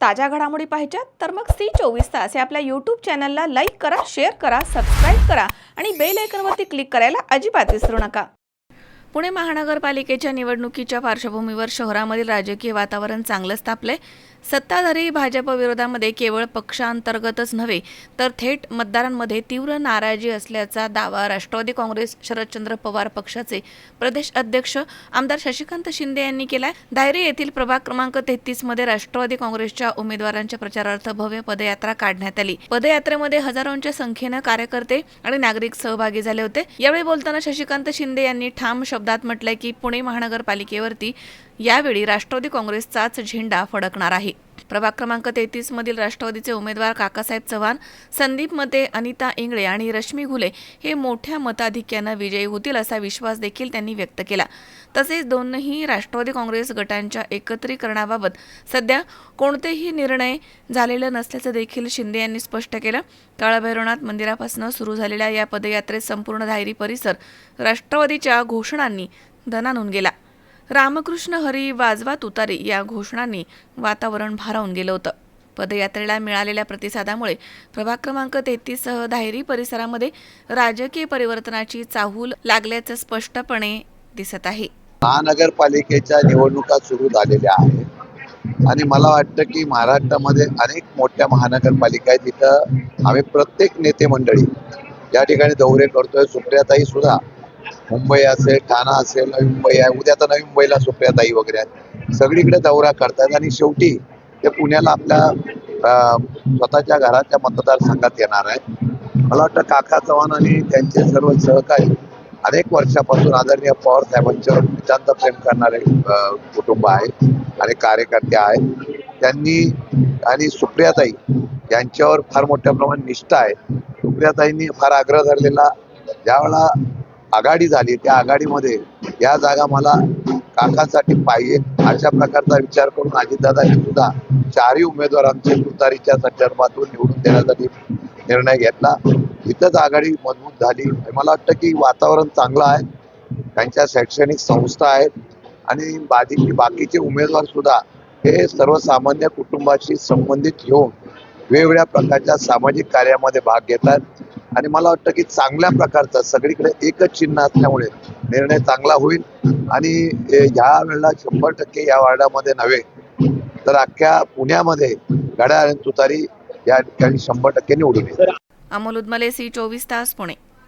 ताज्या घडामोडी पाहिजेत तर मग C24 तास या आपल्या यूट्यूब चॅनलला लाईक करा, शेअर करा, सबस्क्राईब करा आणि बेल आयकॉनवरती क्लिक करायला अजिबात विसरू नका। पुणे महानगरपालिकेच्या निवडणुकीच्या पार्श्वभूमीवर शहरामधील राजकीय वातावरण चांगलंच तापले। सत्ताधारी भाजप विरोधामध्ये केवळ पक्षांतर्गतच नव्हे तर थेट मतदारांमध्ये तीव्र नाराजी असल्याचा दावा राष्ट्रवादी काँग्रेस शरदचंद्र पवार पक्षाचे प्रदेश अध्यक्ष आमदार शशिकांत शिंदे यांनी केलाय। दायरे येथील प्रभाग क्रमांक 33 मध्ये राष्ट्रवादी काँग्रेसच्या उमेदवारांच्या प्रचारार्थ भव्य पदयात्रा काढण्यात आली। पदयात्रेमध्ये हजारोंच्या संख्येने कार्यकर्ते आणि नागरिक सहभागी झाले होते। यावेळी बोलताना शशिकांत शिंदे यांनी ठाम शब्दात म्हटलंय की पुणे महानगरपालिकेवरती यावेळी राष्ट्रवादी काँग्रेसचाच झेंडा फडकणार आहे। प्रभाग क्रमांक 33 मधील राष्ट्रवादीचे उमेदवार काकासाहेब चव्हाण, संदीप मते, अनिता इंगळे आणि रश्मी घुले हे मोठ्या मताधिक्याने विजयी होतील असा विश्वास देखील त्यांनी व्यक्त केला। तसेच दोन्ही राष्ट्रवादी काँग्रेस गटांच्या एकत्रीकरणाबाबत सध्या कोणतेही निर्णय झालेले नसल्याचं देखील शिंदे यांनी स्पष्ट केलं। काळभैरवनाथ मंदिरापासून सुरू झालेल्या या पदयात्रेत संपूर्ण दायरी परिसर राष्ट्रवादीच्या घोषणांनी दणाणून गेला। रामकृष्ण हरी वाजवा तुतारी या घोषणांनी वातावरण भारावून गेलं होतं। पदयात्रेला मिळालेल्या प्रतिसादामुळे प्रभाग क्रमांक 33 सह दायरी परिसरामध्ये राजकीय परिवर्तनाची चाहूल लागल्याचं स्पष्टपणे दिसत आहे। महानगरपालिकेच्या निवडणुका सुरू झालेल्या आहेत आणि मला वाटतं की महाराष्ट्रामध्ये अनेक मोठ्या महानगरपालिका आहेत। तिथं आम्ही प्रत्येक नेते मंडळी या ठिकाणी दौरे करतोय। सुप्रियाताई सुद्धा मुंबई असेल, ठाणा असेल, नवी मुंबई आहे, उद्या तर नवी मुंबईला सुप्रियाताई वगैरे आहेत, सगळीकडे दौरा करतात आणि शेवटी ते पुण्याला आपल्या स्वतःच्या घराच्या मतदारसंघात येणार आहे। मला वाटतं काका चव्हाण आणि त्यांचे सर्व सहकारी अनेक वर्षापासून आदरणीय पवार साहेबांच्यावर नितांत प्रेम करणारे कुटुंब आहे आणि कार्यकर्ते आहेत। त्यांनी आणि सुप्रियाताई यांच्यावर फार मोठ्या प्रमाणात निष्ठा आहे। सुप्रियाताईंनी फार आग्रह धरलेला, ज्यावेळेला आघाडी झाली त्या आघाडीमध्ये या जागा मला काकांसाठी पाहिजे अशा प्रकारचा विचार करून अजितदादांनी सुद्धा चारही उमेदवारांचे तुतारीच्या संदर्भातून निवडून देण्यासाठी निर्णय घेतला। इथंच आघाडी मजबूत झाली। मला वाटतं की वातावरण चांगलं आहे, त्यांच्या शैक्षणिक संस्था आहेत आणि बाकीचे उमेदवार सुद्धा हे सर्वसामान्य कुटुंबाशी संबंधित घेऊन वेगवेगळ्या प्रकारच्या सामाजिक कार्यामध्ये भाग घेतात आणि मला वाटतं की चांगल्या प्रकारचा सगळीकडे एकच चिन्ह असल्यामुळे निर्णय चांगला होईल आणि या वेळेला 100% या वार्डामध्ये नव्हे तर अख्ख्या पुण्यामध्ये घड्याळ आणि तुतारी या ठिकाणी 100% निवडून येईल। अमोल उदमले, C24 तास, पुणे।